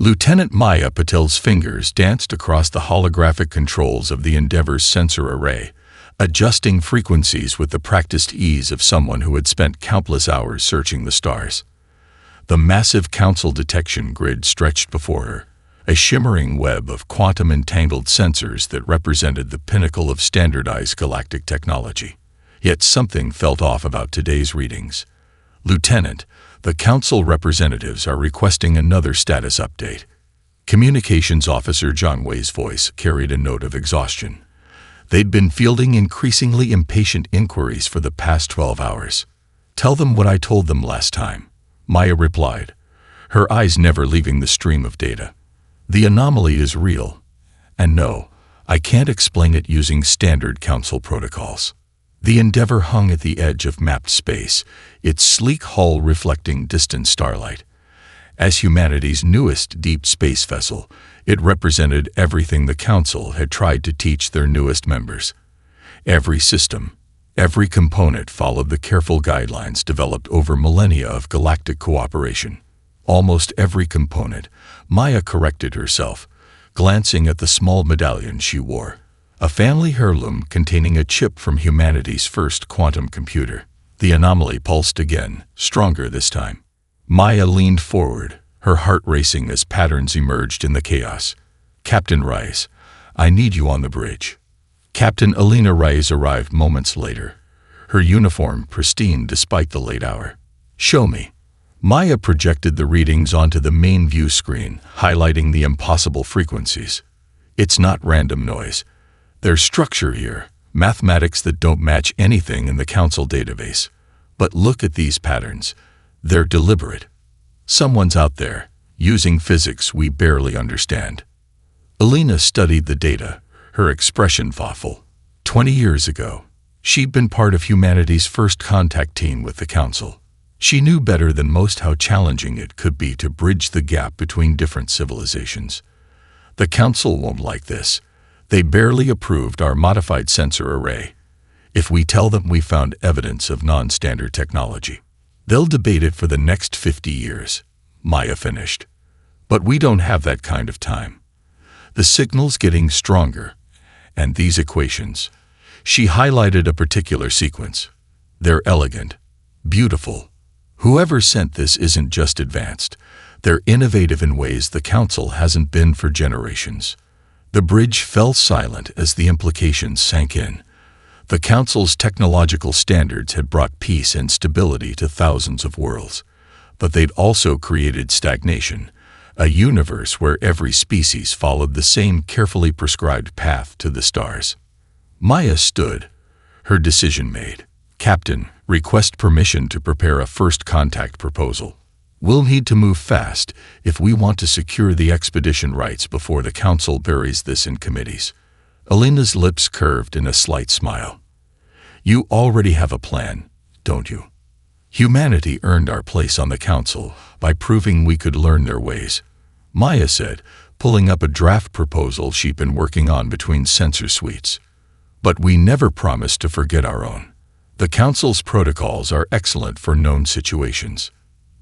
Lieutenant Maya Patel's fingers danced across the holographic controls of the Endeavor's sensor array, adjusting frequencies with the practiced ease of someone who had spent countless hours searching the stars. The massive Council detection grid stretched before her, a shimmering web of quantum-entangled sensors that represented the pinnacle of standardized galactic technology. Yet something felt off about today's readings. "Lieutenant, the Council representatives are requesting another status update." Communications Officer John Way's voice carried a note of exhaustion. They'd been fielding increasingly impatient inquiries for the past 12 hours. "Tell them what I told them last time," Maya replied, her eyes never leaving the stream of data. "The anomaly is real, and no, I can't explain it using standard Council protocols." The Endeavor hung at the edge of mapped space, its sleek hull reflecting distant starlight. As humanity's newest deep space vessel, it represented everything the Council had tried to teach their newest members. Every system, every component followed the careful guidelines developed over millennia of galactic cooperation. Almost every component, Maya corrected herself, glancing at the small medallion she wore. A family heirloom containing a chip from humanity's first quantum computer. The anomaly pulsed again, stronger this time. Maya leaned forward, her heart racing as patterns emerged in the chaos. "Captain Rice, I need you on the bridge." Captain Alina Rice arrived moments later, her uniform pristine despite the late hour. "Show me." Maya projected the readings onto the main view screen, highlighting the impossible frequencies. "It's not random noise. There's structure here, mathematics that don't match anything in the Council database. But look at these patterns. They're deliberate. Someone's out there, using physics we barely understand." Alina studied the data, her expression thoughtful. 20 years ago, she'd been part of humanity's first contact team with the Council. She knew better than most how challenging it could be to bridge the gap between different civilizations. "The Council won't like this. They barely approved our modified sensor array. If we tell them we found evidence of non-standard technology, they'll debate it for the next 50 years, Maya finished. "But we don't have that kind of time. The signal's getting stronger, and these equations." She highlighted a particular sequence. "They're elegant, beautiful. Whoever sent this isn't just advanced. They're innovative in ways the Council hasn't been for generations." The bridge fell silent as the implications sank in. The Council's technological standards had brought peace and stability to thousands of worlds, but they'd also created stagnation, a universe where every species followed the same carefully prescribed path to the stars. Maya stood, her decision made. "Captain, request permission to prepare a first contact proposal. We'll need to move fast if we want to secure the expedition rights before the Council buries this in committees." Alina's lips curved in a slight smile. "You already have a plan, don't you? Humanity earned our place on the Council by proving we could learn their ways," Maya said, pulling up a draft proposal she'd been working on between sensor suites. "But we never promised to forget our own. The Council's protocols are excellent for known situations.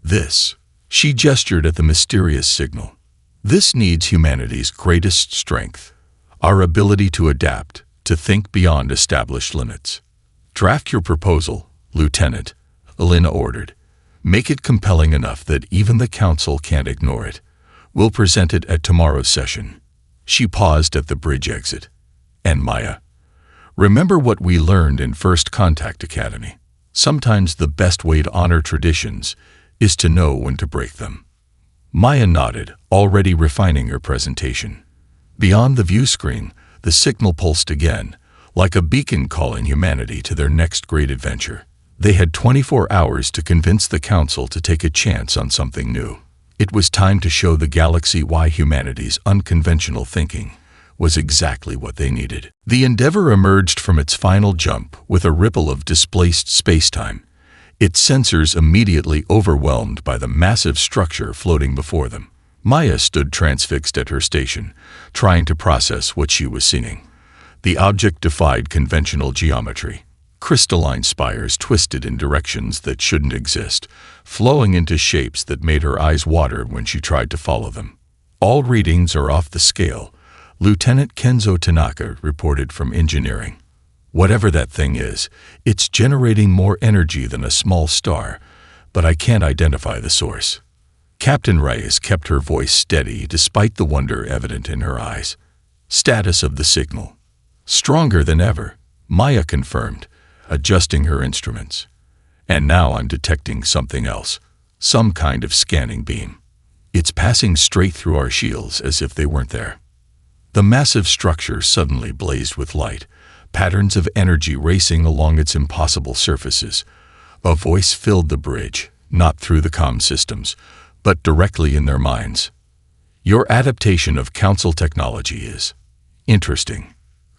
This," she gestured at the mysterious signal, "this needs humanity's greatest strength, our ability to adapt, to think beyond established limits." "Draft your proposal, Lieutenant," Alina ordered. "Make it compelling enough that even the Council can't ignore it. We'll present it at tomorrow's session." She paused at the bridge exit. "And Maya, remember what we learned in First Contact Academy. Sometimes the best way to honor traditions is to know when to break them." Maya nodded, already refining her presentation. Beyond the view screen, the signal pulsed again, like a beacon calling humanity to their next great adventure. They had 24 hours to convince the Council to take a chance on something new. It was time to show the galaxy why humanity's unconventional thinking was exactly what they needed. The Endeavor emerged from its final jump with a ripple of displaced space-time, its sensors immediately overwhelmed by the massive structure floating before them. Maya stood transfixed at her station, trying to process what she was seeing. The object defied conventional geometry. Crystalline spires twisted in directions that shouldn't exist, flowing into shapes that made her eyes water when she tried to follow them. All readings are off the scale, Lieutenant Kenzo Tanaka reported from engineering. Whatever that thing is, it's generating more energy than a small star, but I can't identify the source. Captain Reyes kept her voice steady despite the wonder evident in her eyes. Status of the signal. Stronger than ever, Maya confirmed, adjusting her instruments. And now I'm detecting something else, some kind of scanning beam. It's passing straight through our shields as if they weren't there. The massive structure suddenly blazed with light, patterns of energy racing along its impossible surfaces. A voice filled the bridge, not through the comm systems, but directly in their minds. Your adaptation of Council technology is interesting,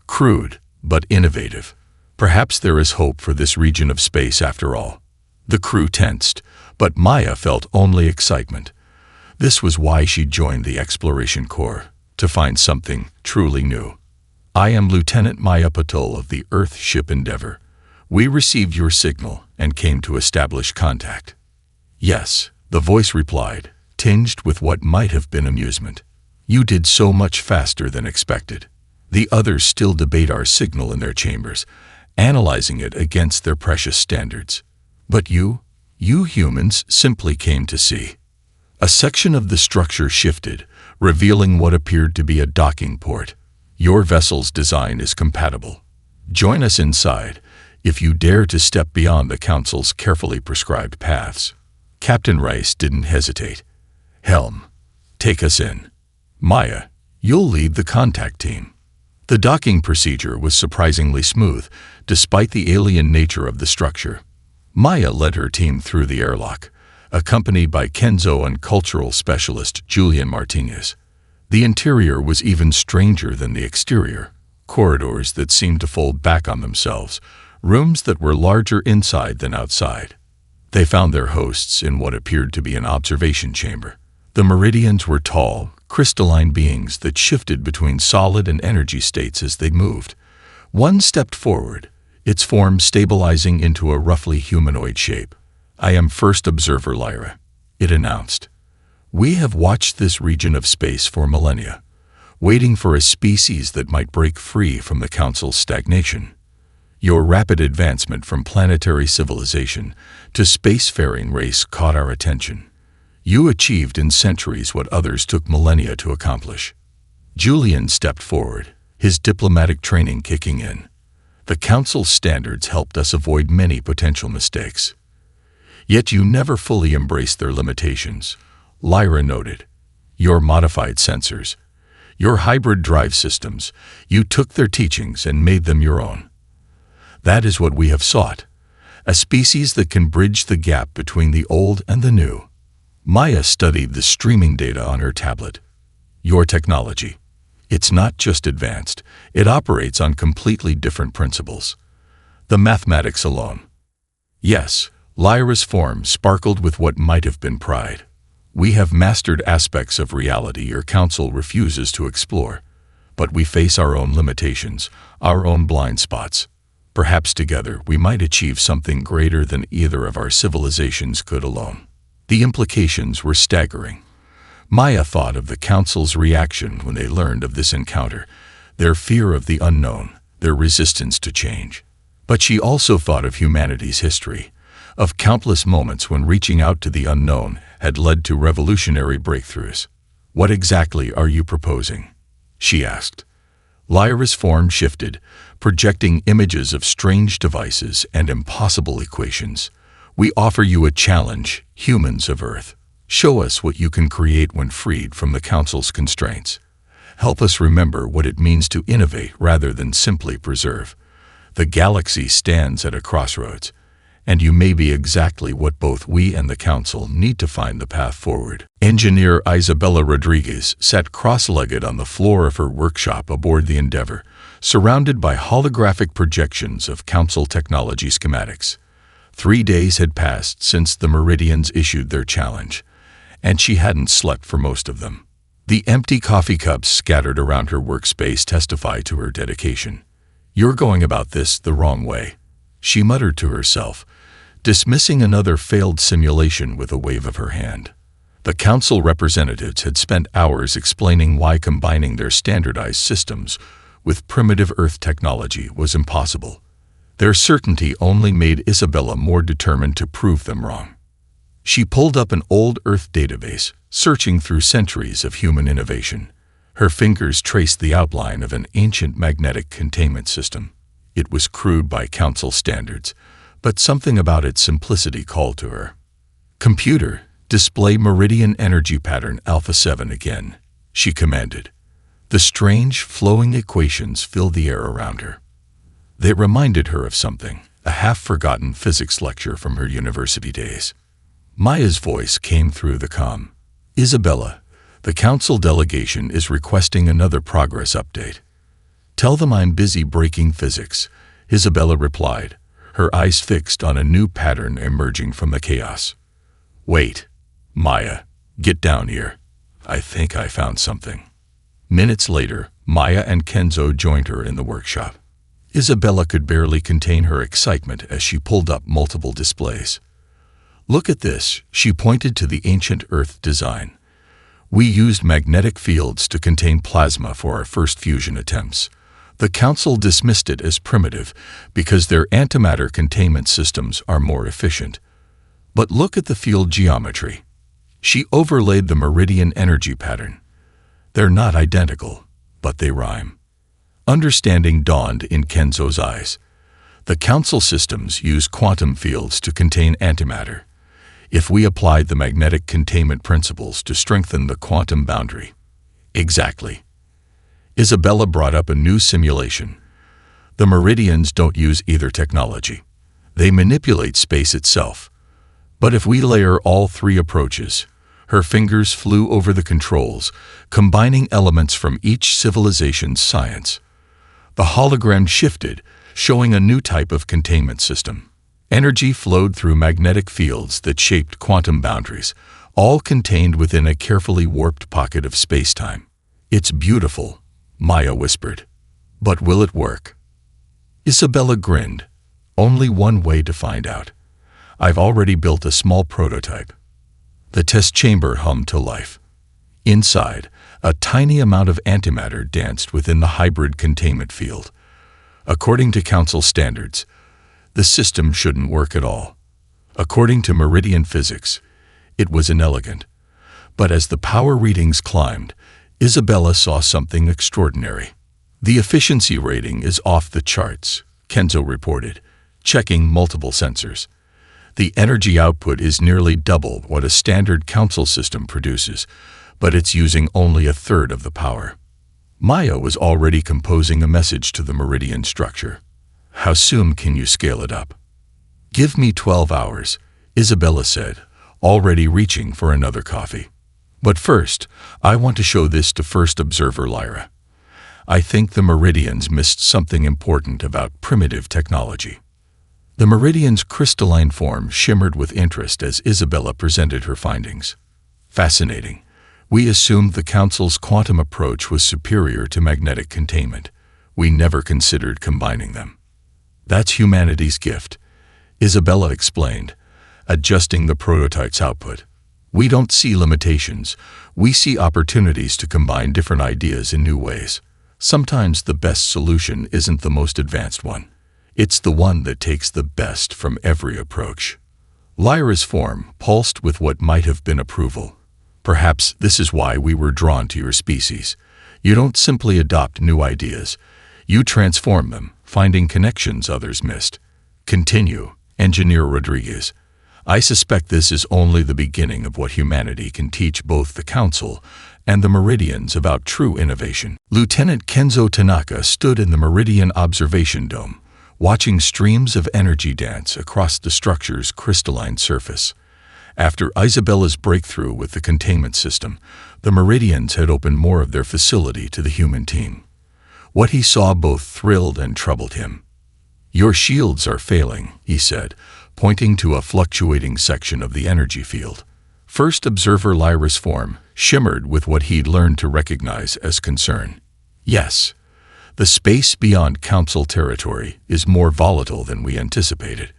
crude, but innovative. Perhaps there is hope for this region of space after all. The crew tensed, but Maya felt only excitement. This was why she joined the Exploration Corps, to find something truly new. I am Lieutenant Maya Patul of the Earth ship Endeavor. We received your signal and came to establish contact. Yes, the voice replied, tinged with what might have been amusement. You did so much faster than expected. The others still debate our signal in their chambers, analyzing it against their precious standards. But you humans simply came to see. A section of the structure shifted, revealing what appeared to be a docking port. Your vessel's design is compatible. Join us inside, if you dare to step beyond the Council's carefully prescribed paths. Captain Rice didn't hesitate. Helm, take us in. Maya, you'll lead the contact team. The docking procedure was surprisingly smooth, despite the alien nature of the structure. Maya led her team through the airlock, accompanied by Kenzo and cultural specialist Julian Martinez. The interior was even stranger than the exterior. Corridors that seemed to fold back on themselves, rooms that were larger inside than outside. They found their hosts in what appeared to be an observation chamber. The Meridians were tall, crystalline beings that shifted between solid and energy states as they moved. One stepped forward, its form stabilizing into a roughly humanoid shape. I am First Observer Lyra, it announced. We have watched this region of space for millennia, waiting for a species that might break free from the Council's stagnation. Your rapid advancement from planetary civilization to spacefaring race caught our attention. You achieved in centuries what others took millennia to accomplish. Julian stepped forward, his diplomatic training kicking in. The Council's standards helped us avoid many potential mistakes. Yet you never fully embraced their limitations, Lyra noted. Your modified sensors, your hybrid drive systems, you took their teachings and made them your own. That is what we have sought, a species that can bridge the gap between the old and the new. Maya studied the streaming data on her tablet. Your technology. It's not just advanced, it operates on completely different principles. The mathematics alone. Yes, Lyra's form sparkled with what might have been pride. We have mastered aspects of reality your Council refuses to explore, but we face our own limitations, our own blind spots. Perhaps together we might achieve something greater than either of our civilizations could alone. The implications were staggering. Maya thought of the Council's reaction when they learned of this encounter, their fear of the unknown, their resistance to change. But she also thought of humanity's history, of countless moments when reaching out to the unknown had led to revolutionary breakthroughs. What exactly are you proposing? She asked. Lyra's form shifted, projecting images of strange devices and impossible equations. We offer you a challenge, humans of Earth. Show us what you can create when freed from the Council's constraints. Help us remember what it means to innovate rather than simply preserve. The galaxy stands at a crossroads, and you may be exactly what both we and the Council need to find the path forward. Engineer Isabella Rodriguez sat cross-legged on the floor of her workshop aboard the Endeavor, surrounded by holographic projections of Council technology schematics. 3 days had passed since the Meridians issued their challenge, and she hadn't slept for most of them. The empty coffee cups scattered around her workspace testified to her dedication. You're going about this the wrong way, she muttered to herself, dismissing another failed simulation with a wave of her hand. The Council representatives had spent hours explaining why combining their standardized systems with primitive Earth technology was impossible. Their certainty only made Isabella more determined to prove them wrong. She pulled up an old Earth database, searching through centuries of human innovation. Her fingers traced the outline of an ancient magnetic containment system. It was crude by Council standards, but something about its simplicity called to her. "Computer, display meridian energy pattern Alpha 7 again," she commanded. The strange, flowing equations filled the air around her. They reminded her of something, a half-forgotten physics lecture from her university days. Maya's voice came through the comm. "Isabella, the Council delegation is requesting another progress update." "Tell them I'm busy breaking physics," Isabella replied, her eyes fixed on a new pattern emerging from the chaos. "Wait, Maya, get down here. I think I found something." Minutes later, Maya and Kenzo joined her in the workshop. Isabella could barely contain her excitement as she pulled up multiple displays. "Look at this," she pointed to the ancient Earth design. "We used magnetic fields to contain plasma for our first fusion attempts. The Council dismissed it as primitive because their antimatter containment systems are more efficient. But look at the field geometry." She overlaid the meridian energy pattern. "They're not identical, but they rhyme." Understanding dawned in Kenzo's eyes. The Council systems use quantum fields to contain antimatter. If we applied the magnetic containment principles to strengthen the quantum boundary. Exactly. Isabella brought up a new simulation. The Meridians don't use either technology. They manipulate space itself. But if we layer all three approaches, her fingers flew over the controls, combining elements from each civilization's science. The hologram shifted, showing a new type of containment system. Energy flowed through magnetic fields that shaped quantum boundaries, all contained within a carefully warped pocket of space-time. "It's beautiful," Maya whispered. "But will it work?" Isabella grinned. "Only one way to find out. I've already built a small prototype." The test chamber hummed to life. Inside, a tiny amount of antimatter danced within the hybrid containment field. According to Council standards, the system shouldn't work at all. According to Meridian physics, it was inelegant. But as the power readings climbed, Isabella saw something extraordinary. "The efficiency rating is off the charts," Kenzo reported, checking multiple sensors. "The energy output is nearly double what a standard Council system produces, but it's using only a third of the power." Maya was already composing a message to the Meridian structure. "How soon can you scale it up?" "Give me 12 hours, Isabella said, already reaching for another coffee. "But first, I want to show this to First Observer Lyra. I think the Meridians missed something important about primitive technology." The Meridian's crystalline form shimmered with interest as Isabella presented her findings. "Fascinating. We assumed the Council's quantum approach was superior to magnetic containment. We never considered combining them." "That's humanity's gift," Isabella explained, adjusting the prototype's output. "We don't see limitations. We see opportunities to combine different ideas in new ways. Sometimes the best solution isn't the most advanced one. It's the one that takes the best from every approach." Lyra's form pulsed with what might have been approval. "Perhaps this is why we were drawn to your species. You don't simply adopt new ideas. You transform them, finding connections others missed." "Continue, Engineer Rodriguez. I suspect this is only the beginning of what humanity can teach both the Council and the Meridians about true innovation." Lieutenant Kenzo Tanaka stood in the Meridian Observation Dome, watching streams of energy dance across the structure's crystalline surface. After Isabella's breakthrough with the containment system, the Meridians had opened more of their facility to the human team. What he saw both thrilled and troubled him. "Your shields are failing," he said, pointing to a fluctuating section of the energy field. First Observer Lyra's form shimmered with what he'd learned to recognize as concern. "Yes, the space beyond Council territory is more volatile than we anticipated.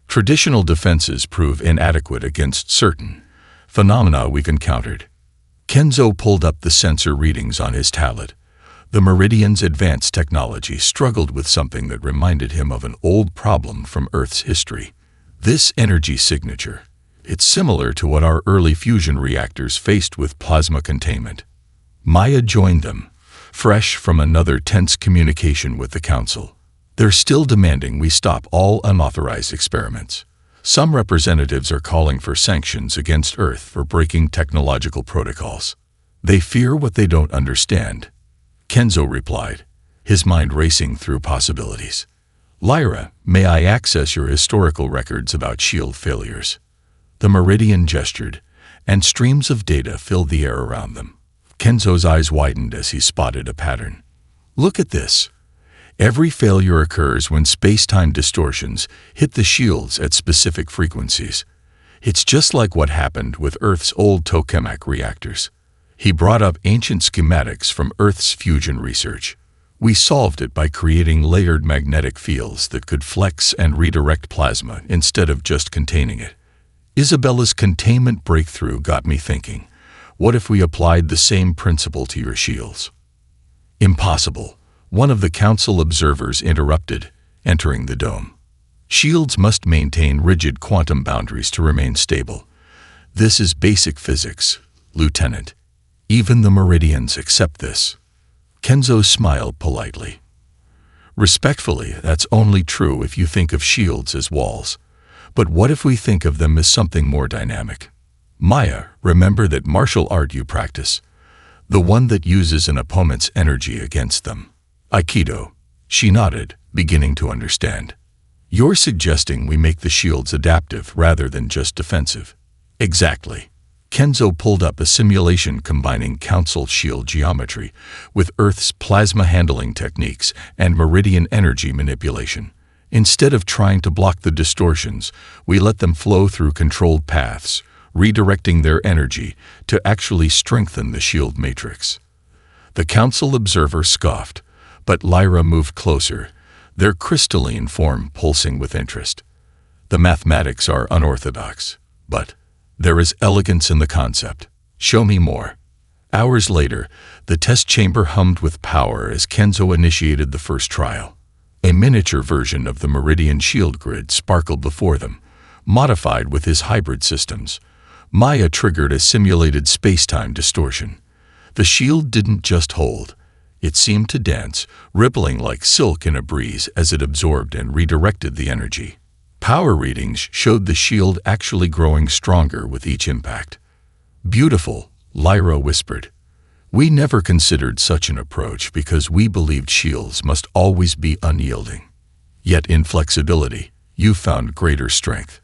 Traditional defenses prove inadequate against certain, Phenomena we've encountered. Kenzo pulled up the sensor readings on his tablet. The Meridian's advanced technology struggled with something that reminded him of an old problem from Earth's history. This energy signature. It's similar to what our early fusion reactors faced with plasma containment. Maya joined them, fresh from another tense communication with the Council. They're still demanding we stop all unauthorized experiments. Some representatives are calling for sanctions against Earth for breaking technological protocols. They fear what they don't understand. Kenzo replied, his mind racing through possibilities. Lyra, may I access your historical records about shield failures? The Meridian gestured, and streams of data filled the air around them. Kenzo's eyes widened as he spotted a pattern. Look at this. Every failure occurs when space-time distortions hit the shields at specific frequencies. It's just like what happened with Earth's old tokamak reactors. He brought up ancient schematics from Earth's fusion research. We solved it by creating layered magnetic fields that could flex and redirect plasma instead of just containing it. Isabella's containment breakthrough got me thinking, what if we applied the same principle to your shields? Impossible. One of the Council observers interrupted, entering the dome. Shields must maintain rigid quantum boundaries to remain stable. This is basic physics, Lieutenant. Even the Meridians accept this. Kenzo smiled politely. Respectfully, that's only true if you think of shields as walls. But what if we think of them as something more dynamic? Maya, remember that martial art you practice? The one that uses an opponent's energy against them. Aikido. She nodded, beginning to understand. You're suggesting we make the shields adaptive rather than just defensive. Exactly. Kenzo pulled up a simulation combining Council shield geometry with Earth's plasma handling techniques and Meridian energy manipulation. Instead of trying to block the distortions, we let them flow through controlled paths, redirecting their energy to actually strengthen the shield matrix. The Council observer scoffed, but Lyra moved closer, their crystalline form pulsing with interest. The mathematics are unorthodox, but there is elegance in the concept. Show me more. Hours later, the test chamber hummed with power as Kenzo initiated the first trial. A miniature version of the Meridian shield grid sparkled before them, modified with his hybrid systems. Maya triggered a simulated space-time distortion. The shield didn't just hold. It seemed to dance, rippling like silk in a breeze as it absorbed and redirected the energy. Power readings showed the shield actually growing stronger with each impact. Beautiful, Lyra whispered. We never considered such an approach because we believed shields must always be unyielding. Yet in flexibility, you found greater strength.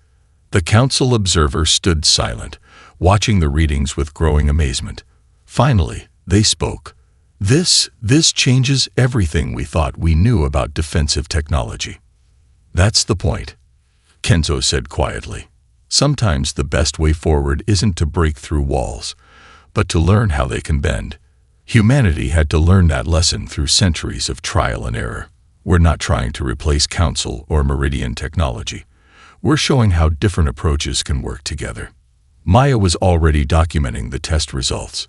The Council observer stood silent, watching the readings with growing amazement. Finally, they spoke. This changes everything we thought we knew about defensive technology. That's the point, Kenzo said quietly. Sometimes the best way forward isn't to break through walls, but to learn how they can bend. Humanity had to learn that lesson through centuries of trial and error. We're not trying to replace Council or Meridian technology. We're showing how different approaches can work together. Maya was already documenting the test results.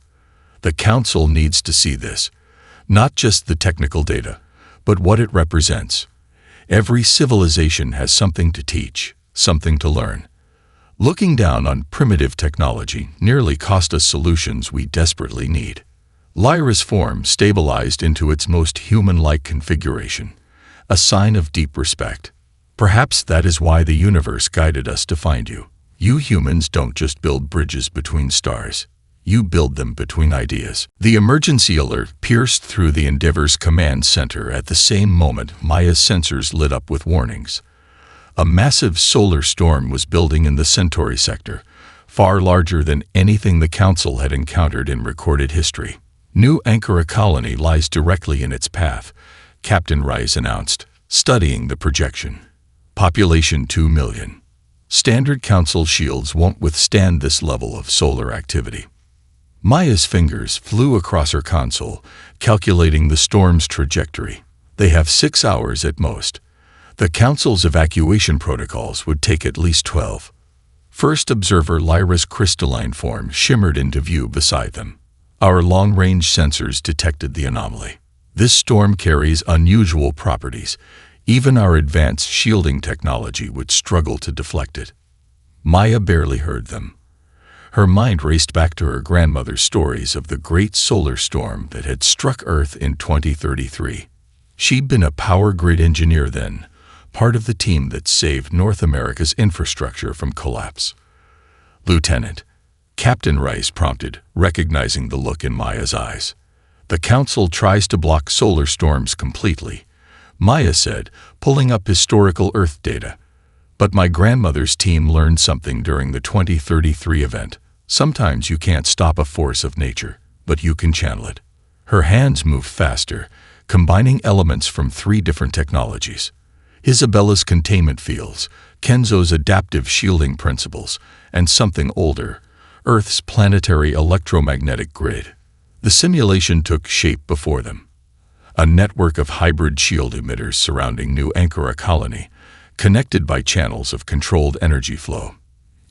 The Council needs to see this, not just the technical data, but what it represents. Every civilization has something to teach, something to learn. Looking down on primitive technology nearly cost us solutions we desperately need. Lyra's form stabilized into its most human-like configuration, a sign of deep respect. Perhaps that is why the universe guided us to find you. You humans don't just build bridges between stars. You build them between ideas. The emergency alert pierced through the Endeavor's command center at the same moment Maya's sensors lit up with warnings. A massive solar storm was building in the Centauri sector, far larger than anything the Council had encountered in recorded history. New Ankara colony lies directly in its path, Captain Rice announced, studying the projection. Population 2 million. Standard Council shields won't withstand this level of solar activity. Maya's fingers flew across her console, calculating the storm's trajectory. They have 6 hours at most. The Council's evacuation protocols would take at least 12. First observer Lyra's crystalline form shimmered into view beside them. Our long-range sensors detected the anomaly. This storm carries unusual properties. Even our advanced shielding technology would struggle to deflect it. Maya barely heard them. Her mind raced back to her grandmother's stories of the great solar storm that had struck Earth in 2033. She'd been a power grid engineer then, part of the team that saved North America's infrastructure from collapse. "Lieutenant," Captain Rice prompted, recognizing the look in Maya's eyes. "The Council tries to block solar storms completely," Maya said, pulling up historical Earth data. "But my grandmother's team learned something during the 2033 event. Sometimes you can't stop a force of nature, but you can channel it." Her hands moved faster, combining elements from 3 different technologies: Isabella's containment fields, Kenzo's adaptive shielding principles, and something older, Earth's planetary electromagnetic grid. The simulation took shape before them. A network of hybrid shield emitters surrounding New Ankara colony, connected by channels of controlled energy flow.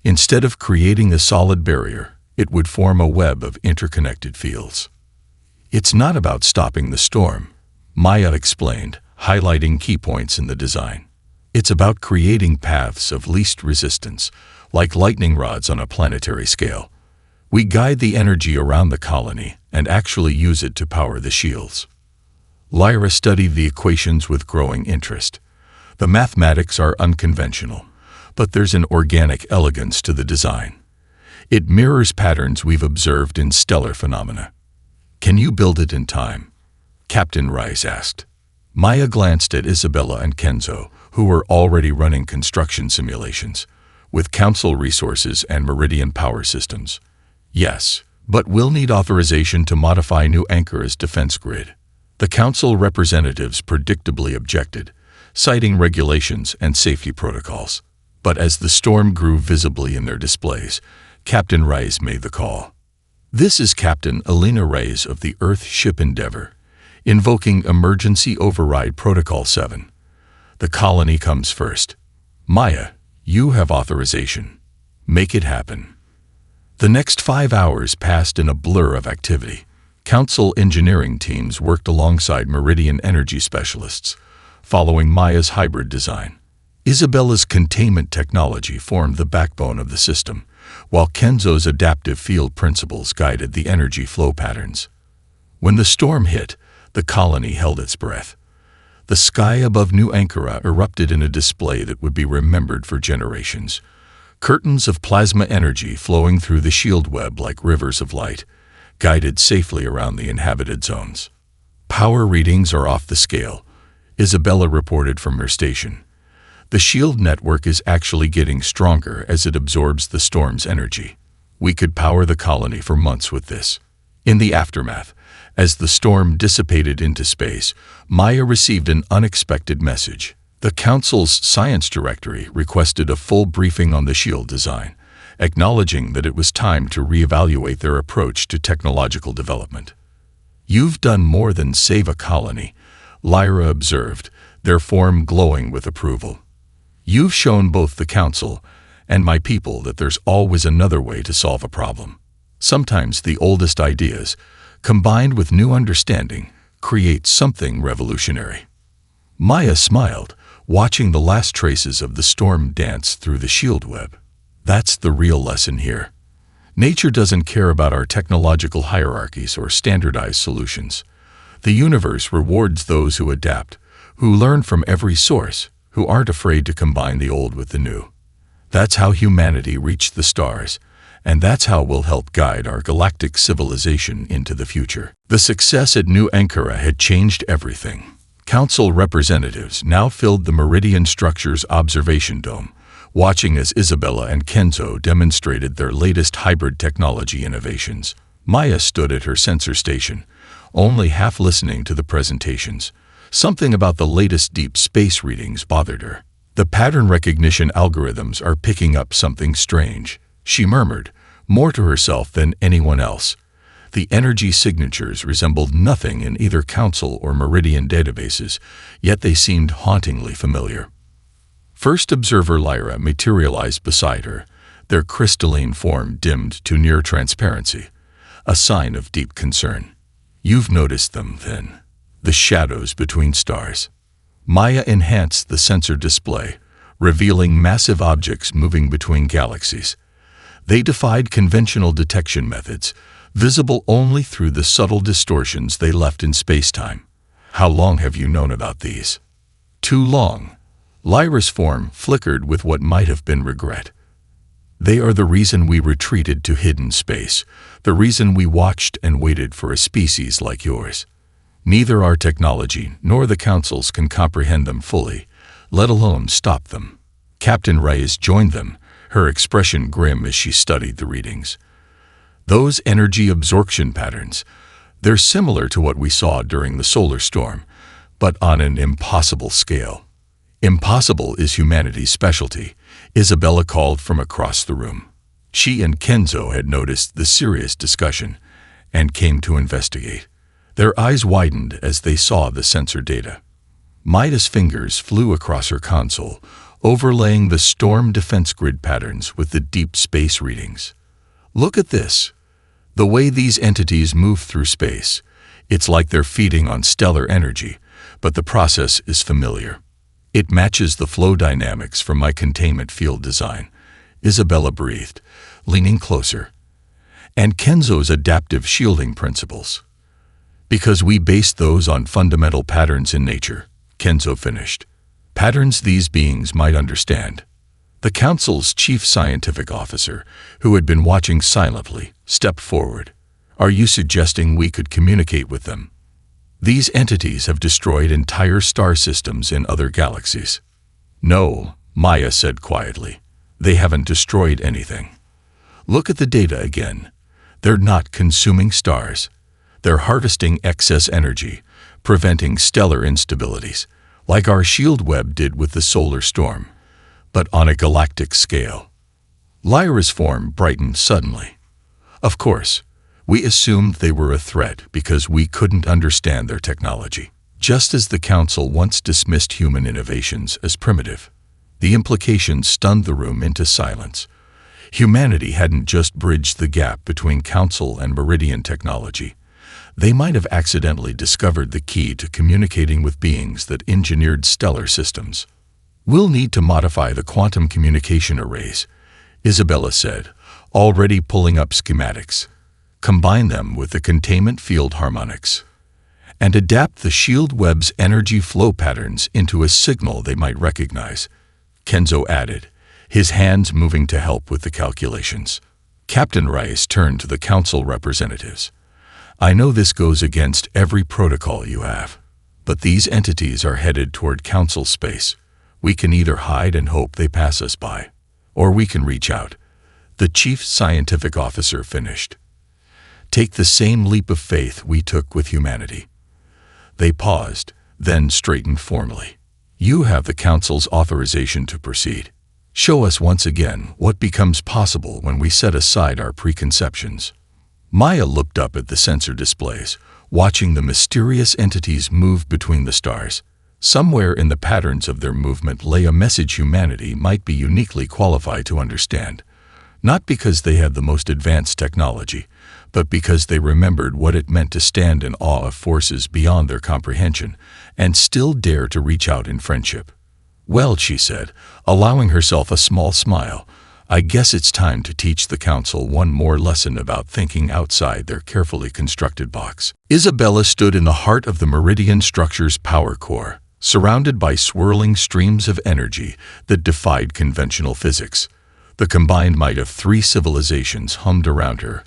Instead of creating a solid barrier, it would form a web of interconnected fields. "It's not about stopping the storm," Maya explained, highlighting key points in the design. "It's about creating paths of least resistance, like lightning rods on a planetary scale. We guide the energy around the colony and actually use it to power the shields." Lyra studied the equations with growing interest. The mathematics are unconventional, but there's an organic elegance to the design. It mirrors patterns we've observed in stellar phenomena. "Can you build it in time?" Captain Rice asked. Maya glanced at Isabella and Kenzo, who were already running construction simulations, with Council resources and Meridian power systems. "Yes, but we'll need authorization to modify New Ankara's defense grid." The Council representatives predictably objected, citing regulations and safety protocols. But as the storm grew visibly in their displays, Captain Rice made the call. "This is Captain Elena Reyes of the Earth ship Endeavor, invoking Emergency Override Protocol 7. The colony comes first. Maya, you have authorization. Make it happen." The next 5 hours passed in a blur of activity. Council engineering teams worked alongside Meridian energy specialists, following Maya's hybrid design. Isabella's containment technology formed the backbone of the system, while Kenzo's adaptive field principles guided the energy flow patterns. When the storm hit, the colony held its breath. The sky above New Ankara erupted in a display that would be remembered for generations. Curtains of plasma energy flowing through the shield web like rivers of light, guided safely around the inhabited zones. "Power readings are off the scale," Isabella reported from her station. "The shield network is actually getting stronger as it absorbs the storm's energy. We could power the colony for months with this." In the aftermath, as the storm dissipated into space, Maya received an unexpected message. The Council's science directory requested a full briefing on the shield design, acknowledging that it was time to reevaluate their approach to technological development. "You've done more than save a colony," Lyra observed, their form glowing with approval. "You've shown both the Council and my people that there's always another way to solve a problem. Sometimes the oldest ideas, combined with new understanding, create something revolutionary." Maya smiled, watching the last traces of the storm dance through the shield web. "That's the real lesson here. Nature doesn't care about our technological hierarchies or standardized solutions. The universe rewards those who adapt, who learn from every source, who aren't afraid to combine the old with the new. That's how humanity reached the stars, and that's how we'll help guide our galactic civilization into the future." The success at New Ankara had changed everything. Council representatives now filled the Meridian Structure's observation dome, watching as Isabella and Kenzo demonstrated their latest hybrid technology innovations. Maya stood at her sensor station, only half listening to the presentations. Something about the latest deep space readings bothered her. "The pattern recognition algorithms are picking up something strange," she murmured, more to herself than anyone else. The energy signatures resembled nothing in either Council or Meridian databases, yet they seemed hauntingly familiar. First observer Lyra materialized beside her, their crystalline form dimmed to near transparency, a sign of deep concern. You've noticed them, then. The shadows between stars. Maya enhanced the sensor display, revealing massive objects moving between galaxies. They defied conventional detection methods, visible only through the subtle distortions they left in space-time. How long have you known about these? Too long. Lyra's form flickered with what might have been regret. They are the reason we retreated to hidden space, the reason we watched and waited for a species like yours. Neither our technology nor the councils can comprehend them fully, let alone stop them. Captain Reyes joined them, her expression grim as she studied the readings. Those energy absorption patterns, they're similar to what we saw during the solar storm, but on an impossible scale. Impossible is humanity's specialty, Isabella called from across the room. She and Kenzo had noticed the serious discussion and came to investigate. Their eyes widened as they saw the sensor data. Maida's fingers flew across her console, overlaying the storm defense grid patterns with the deep space readings. Look at this. The way these entities move through space. It's like they're feeding on stellar energy, but the process is familiar. It matches the flow dynamics from my containment field design, Isabella breathed, leaning closer. And Kenzo's adaptive shielding principles. Because we based those on fundamental patterns in nature, Kenzo finished. Patterns these beings might understand. The Council's chief scientific officer, who had been watching silently, stepped forward. Are you suggesting we could communicate with them? These entities have destroyed entire star systems in other galaxies. No, Maya said quietly. They haven't destroyed anything. Look at the data again. They're not consuming stars. They're harvesting excess energy, preventing stellar instabilities, like our shield web did with the solar storm, but on a galactic scale. Lyra's form brightened suddenly. Of course, we assumed they were a threat because we couldn't understand their technology. Just as the Council once dismissed human innovations as primitive, the implications stunned the room into silence. Humanity hadn't just bridged the gap between Council and Meridian technology. They might have accidentally discovered the key to communicating with beings that engineered stellar systems. We'll need to modify the quantum communication arrays, Isabella said, already pulling up schematics. Combine them with the containment field harmonics, and adapt the shield web's energy flow patterns into a signal they might recognize, Kenzo added, his hands moving to help with the calculations. Captain Rice turned to the Council representatives. I know this goes against every protocol you have, but these entities are headed toward Council space. We can either hide and hope they pass us by, or we can reach out. The chief scientific officer finished. Take the same leap of faith we took with humanity. They paused, then straightened formally. You have the Council's authorization to proceed. Show us once again what becomes possible when we set aside our preconceptions. Maya looked up at the sensor displays, watching the mysterious entities move between the stars. Somewhere in the patterns of their movement lay a message humanity might be uniquely qualified to understand, not because they had the most advanced technology, but because they remembered what it meant to stand in awe of forces beyond their comprehension and still dare to reach out in friendship. Well, she said, allowing herself a small smile, I guess it's time to teach the Council one more lesson about thinking outside their carefully constructed box. Isabella stood in the heart of the Meridian structure's power core, surrounded by swirling streams of energy that defied conventional physics. The combined might of 3 civilizations hummed around her.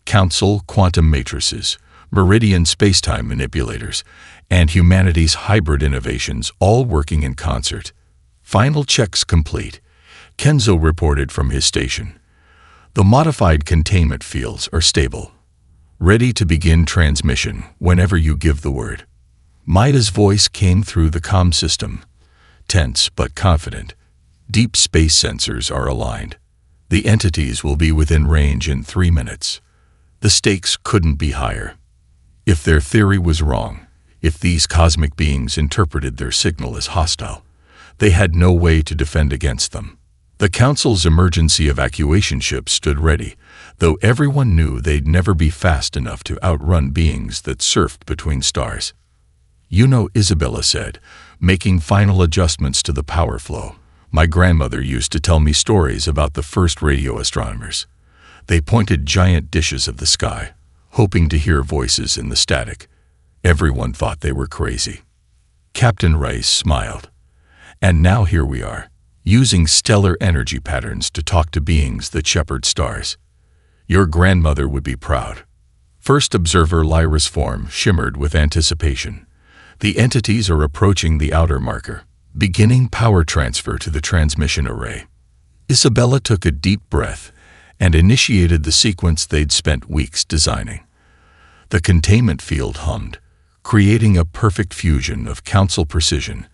Council quantum matrices, Meridian spacetime manipulators, and humanity's hybrid innovations all working in concert. Final checks complete. Kenzo reported from his station. The modified containment fields are stable. Ready to begin transmission whenever you give the word. Maida's voice came through the comm system, tense but confident. Deep space sensors are aligned. The entities will be within range in 3 minutes. The stakes couldn't be higher. If their theory was wrong, if these cosmic beings interpreted their signal as hostile, they had no way to defend against them. The Council's emergency evacuation ship stood ready, though everyone knew they'd never be fast enough to outrun beings that surfed between stars. "You know," Isabella said, making final adjustments to the power flow, "my grandmother used to tell me stories about the first radio astronomers. They pointed giant dishes at the sky, hoping to hear voices in the static. Everyone thought they were crazy." Captain Rice smiled. "And now here we are, using stellar energy patterns to talk to beings that shepherd stars. Your grandmother would be proud." First observer Lyra's form shimmered with anticipation. The entities are approaching the outer marker, beginning power transfer to the transmission array. Isabella took a deep breath and initiated the sequence they'd spent weeks designing. The containment field hummed, creating a perfect fusion of Council precision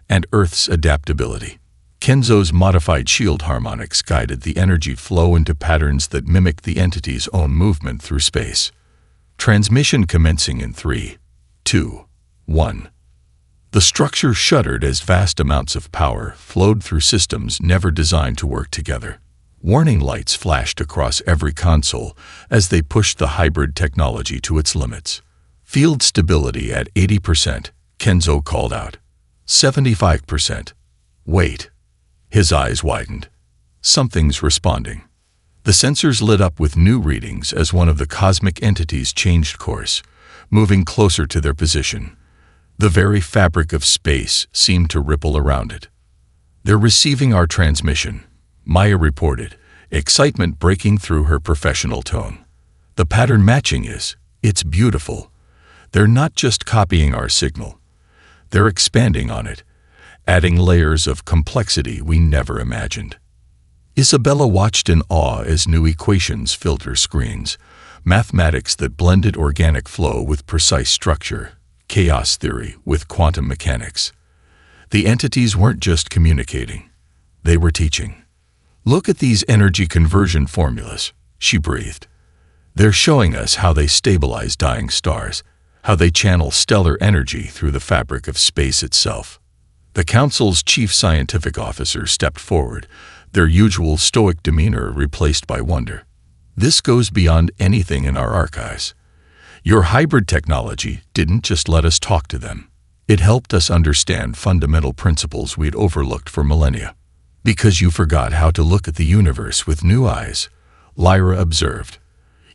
and Earth's adaptability. Kenzo's modified shield harmonics guided the energy flow into patterns that mimicked the entity's own movement through space. Transmission commencing in 3, 2, 1. The structure shuddered as vast amounts of power flowed through systems never designed to work together. Warning lights flashed across every console as they pushed the hybrid technology to its limits. "Field stability at 80%, Kenzo called out. 75%. Wait." His eyes widened. "Something's responding." The sensors lit up with new readings as one of the cosmic entities changed course, moving closer to their position. The very fabric of space seemed to ripple around it. "They're receiving our transmission," Maya reported, excitement breaking through her professional tone. "The pattern matching it's beautiful. They're not just copying our signal. They're expanding on it, adding layers of complexity we never imagined." Isabella watched in awe as new equations filled her screens, mathematics that blended organic flow with precise structure, chaos theory with quantum mechanics. The entities weren't just communicating, they were teaching. "Look at these energy conversion formulas," she breathed. "They're showing us how they stabilize dying stars, how they channel stellar energy through the fabric of space itself." The Council's chief scientific officer stepped forward, their usual stoic demeanor replaced by wonder. "This goes beyond anything in our archives. Your hybrid technology didn't just let us talk to them. It helped us understand fundamental principles we'd overlooked for millennia." "Because you forgot how to look at the universe with new eyes," Lyra observed.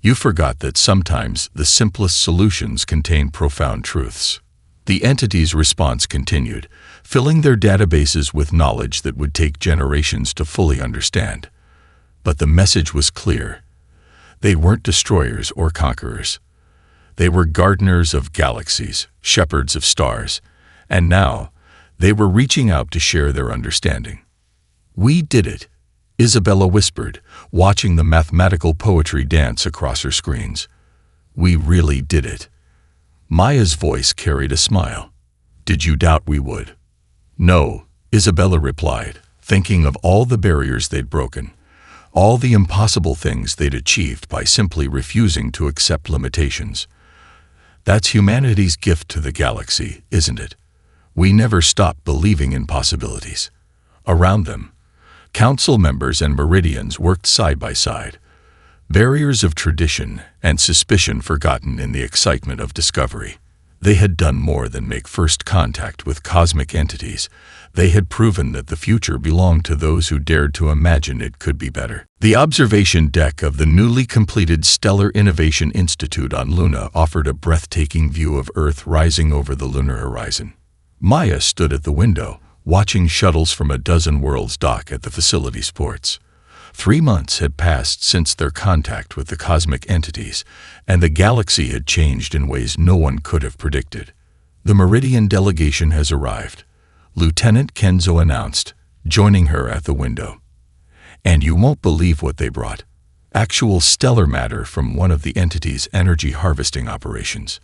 "You forgot that sometimes the simplest solutions contain profound truths." The entity's response continued, filling their databases with knowledge that would take generations to fully understand. But the message was clear. They weren't destroyers or conquerors. They were gardeners of galaxies, shepherds of stars, and now they were reaching out to share their understanding. "We did it," Isabella whispered, watching the mathematical poetry dance across her screens. "We really did it." Maya's voice carried a smile. "Did you doubt we would?" "No," Isabella replied, thinking of all the barriers they'd broken, all the impossible things they'd achieved by simply refusing to accept limitations. "That's humanity's gift to the galaxy, isn't it? We never stopped believing in possibilities." Around them, Council members and Meridians worked side by side, barriers of tradition and suspicion forgotten in the excitement of discovery. They had done more than make first contact with cosmic entities. They had proven that the future belonged to those who dared to imagine it could be better. The observation deck of the newly completed Stellar Innovation Institute on Luna offered a breathtaking view of Earth rising over the lunar horizon. Maya stood at the window, watching shuttles from a dozen worlds dock at the facility's ports. 3 months had passed since their contact with the cosmic entities, and the galaxy had changed in ways no one could have predicted. "The Meridian delegation has arrived," Lieutenant Kenzo announced, joining her at the window. "And you won't believe what they brought. Actual stellar matter from one of the entity's energy harvesting operations."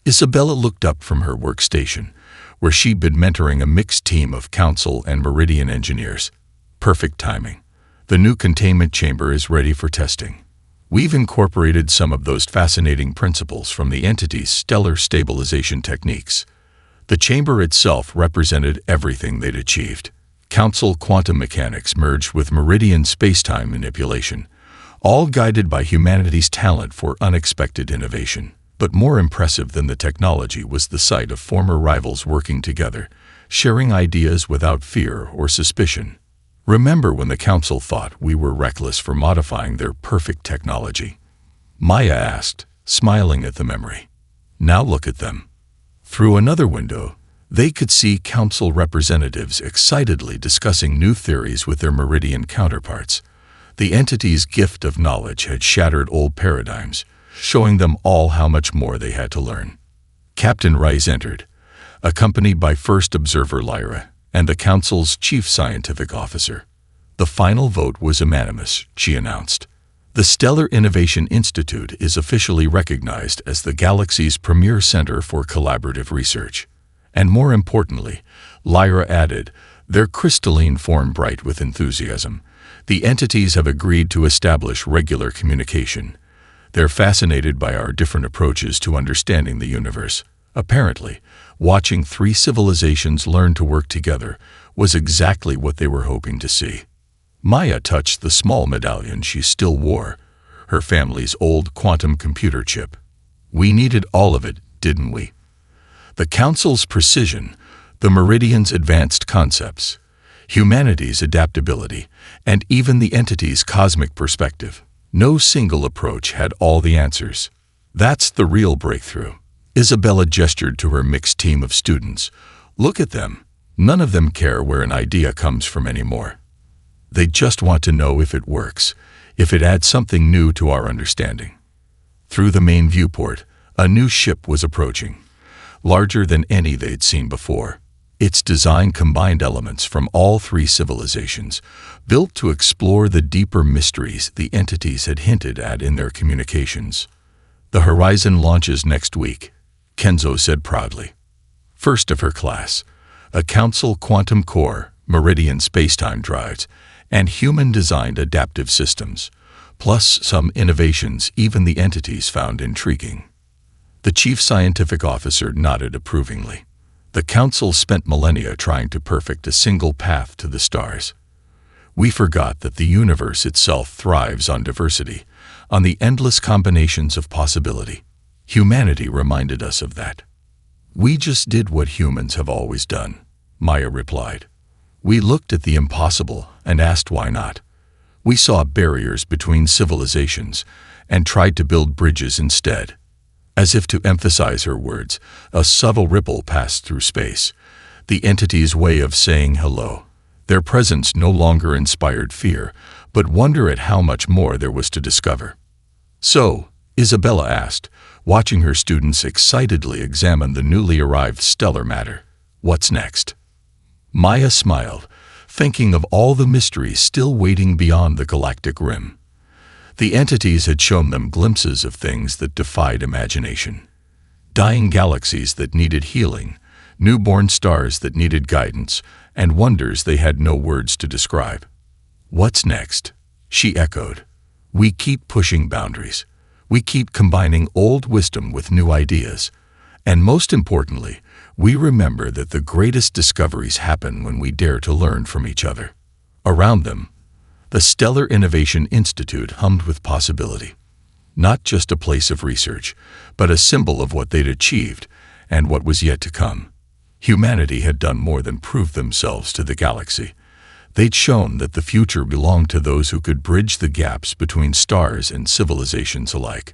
Isabella looked up from her workstation, where she'd been mentoring a mixed team of Council and Meridian engineers. "Perfect timing. The new containment chamber is ready for testing. We've incorporated some of those fascinating principles from the entity's stellar stabilization techniques." The chamber itself represented everything they'd achieved. Council quantum mechanics merged with meridian spacetime manipulation, all guided by humanity's talent for unexpected innovation. But more impressive than the technology was the sight of former rivals working together, sharing ideas without fear or suspicion. Remember when the Council thought we were reckless for modifying their perfect technology? Maya asked, smiling at the memory. Now look at them. Through another window, they could see Council representatives excitedly discussing new theories with their Meridian counterparts. The entity's gift of knowledge had shattered old paradigms, showing them all how much more they had to learn. Captain Rice entered, accompanied by First Observer Lyra and the Council's chief scientific officer. The final vote was unanimous, she announced. The Stellar Innovation Institute is officially recognized as the galaxy's premier center for collaborative research. And more importantly, Lyra added, their crystalline form bright with enthusiasm. The entities have agreed to establish regular communication. They're fascinated by our different approaches to understanding the universe. Apparently, watching three civilizations learn to work together was exactly what they were hoping to see. Maya touched the small medallion she still wore, her family's old quantum computer chip. We needed all of it, didn't we? The Council's precision, the Meridian's advanced concepts, humanity's adaptability, and even the entity's cosmic perspective. No single approach had all the answers. That's the real breakthrough. Isabella gestured to her mixed team of students. Look at them. None of them care where an idea comes from anymore. They just want to know if it works, if it adds something new to our understanding. Through the main viewport, a new ship was approaching, larger than any they'd seen before. Its design combined elements from all three civilizations, built to explore the deeper mysteries the entities had hinted at in their communications. The Horizon launches next week, Kenzo said proudly. First of her class, a Council quantum core, Meridian spacetime drives, and human-designed adaptive systems, plus some innovations even the entities found intriguing. The chief scientific officer nodded approvingly. The Council spent millennia trying to perfect a single path to the stars. We forgot that the universe itself thrives on diversity, on the endless combinations of possibility. Humanity reminded us of that. We just did what humans have always done, Maya replied. We looked at the impossible and asked why not. We saw barriers between civilizations and tried to build bridges instead. As if to emphasize her words, a subtle ripple passed through space, the entity's way of saying hello. Their presence no longer inspired fear, but wonder at how much more there was to discover. So, Isabella asked, watching her students excitedly examine the newly arrived stellar matter, what's next? Maya smiled, thinking of all the mysteries still waiting beyond the galactic rim. The entities had shown them glimpses of things that defied imagination. Dying galaxies that needed healing, newborn stars that needed guidance, and wonders they had no words to describe. What's next? She echoed. We keep pushing boundaries. We keep combining old wisdom with new ideas. And most importantly, we remember that the greatest discoveries happen when we dare to learn from each other. Around them, the Stellar Innovation Institute hummed with possibility. Not just a place of research, but a symbol of what they'd achieved and what was yet to come. Humanity had done more than prove themselves to the galaxy. They'd shown that the future belonged to those who could bridge the gaps between stars and civilizations alike.